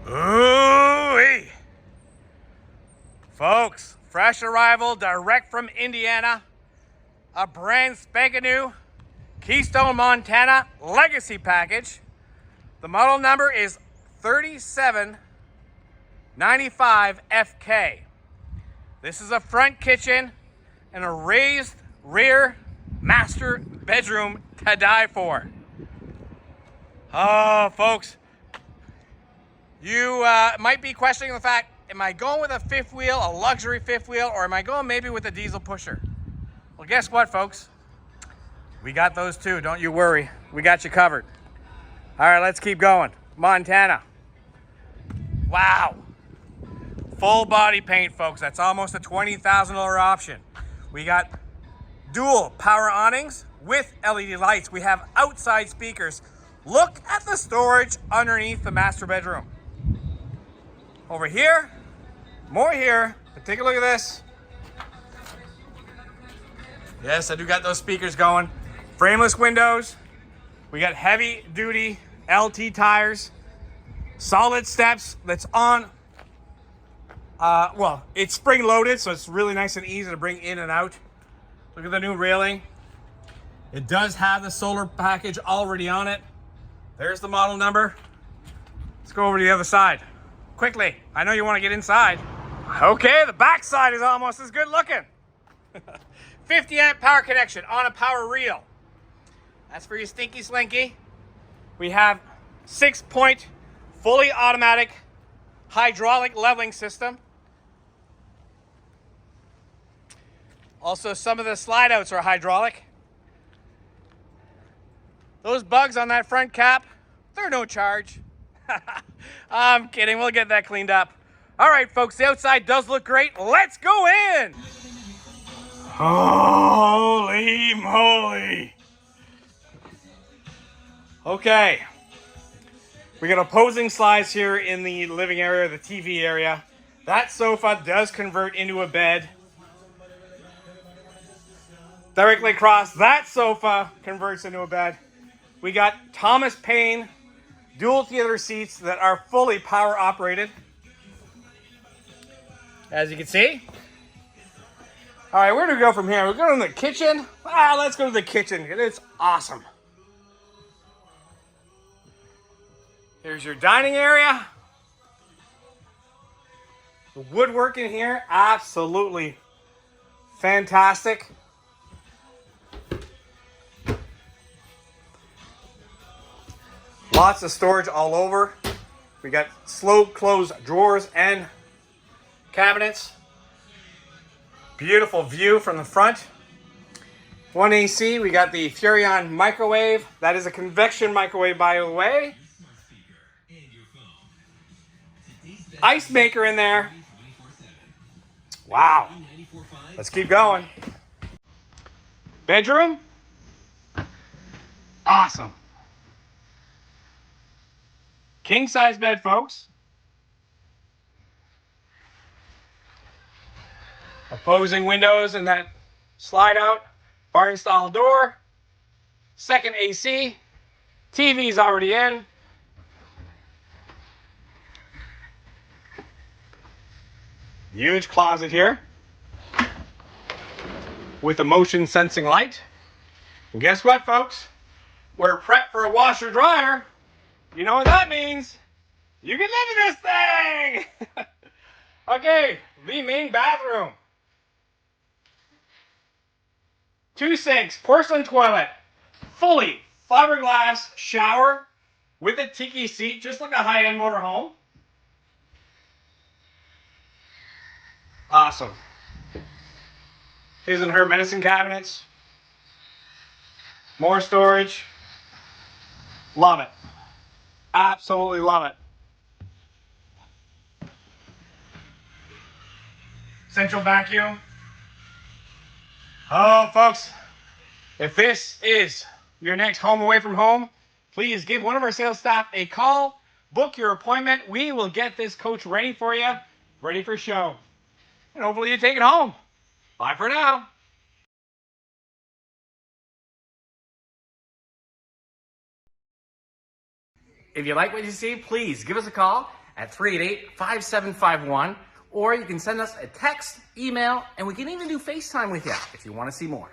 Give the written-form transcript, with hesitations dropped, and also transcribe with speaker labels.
Speaker 1: Ooh-wee. Folks, fresh arrival direct from Indiana. A brand spanking new Keystone Montana Legacy Package. The model number is 3795FK. This is a front kitchen and a raised rear master bedroom to die for. Oh, folks, you might be questioning the fact, am I going with a fifth wheel, a luxury fifth wheel, or am I going maybe with a diesel pusher? Well, guess what, folks? We got those too, don't you worry. We got you covered. All right, let's keep going. Montana. Wow. Full body paint, folks. That's almost a $20,000 option. We got dual power awnings with LED lights. We have outside speakers. Look at the storage underneath the master bedroom. Over here, more here, but take a look at this. Yes, I do got those speakers going. Frameless windows. We got heavy duty LT tires. Solid steps that's on. Well, it's spring loaded, so it's really nice and easy to bring in and out. Look at the new railing. It does have the solar package already on it. There's the model number. Let's go over to the other side. Quickly, I know you want to get inside. Okay, the back side is almost as good looking. 50 amp power connection on a power reel. That's for your stinky slinky. We have 6-point fully automatic hydraulic leveling system. Also, some of the slide outs are hydraulic. Those bugs on that front cap, they're no charge. I'm kidding, we'll get that cleaned up. All right, folks, the outside does look great. Let's go in. Holy moly. Okay. We got opposing slides here in the living area, the TV area. That sofa does convert into a bed. Directly across, that sofa converts into a bed. We got Thomas Paine dual theater seats that are fully power operated. As you can see. All right, where do we go from here? We're going to the kitchen. Let's go to the kitchen. It's awesome. Here's your dining area. The woodwork in here, absolutely fantastic. Lots of storage all over. We got slow close drawers and cabinets. Beautiful view from the front. One AC, we got the Furrion microwave. That is a convection microwave, by the way. Ice maker in there. Wow. Let's keep going. Bedroom. Awesome. King size bed, folks. Opposing windows and that slide out. Bar install door. Second AC. TV's already in. Huge closet here with a motion sensing light. And guess what, folks? We're prepped for a washer dryer. You know what that means? You can live in this thing. Okay, the main bathroom. 2 sinks, porcelain toilet, fully fiberglass shower with a tiki seat, just like a high-end motorhome. Awesome. His and her medicine cabinets. More storage. Love it. Absolutely love it. Central vacuum. Oh, folks, if this is your next home away from home, please give one of our sales staff a call. Book your appointment. We will get this coach ready for you, ready for show. And hopefully you take it home. Bye for now. If you like what you see, please give us a call at 388-5751, or you can send us a text, email, and we can even do FaceTime with you if you want to see more.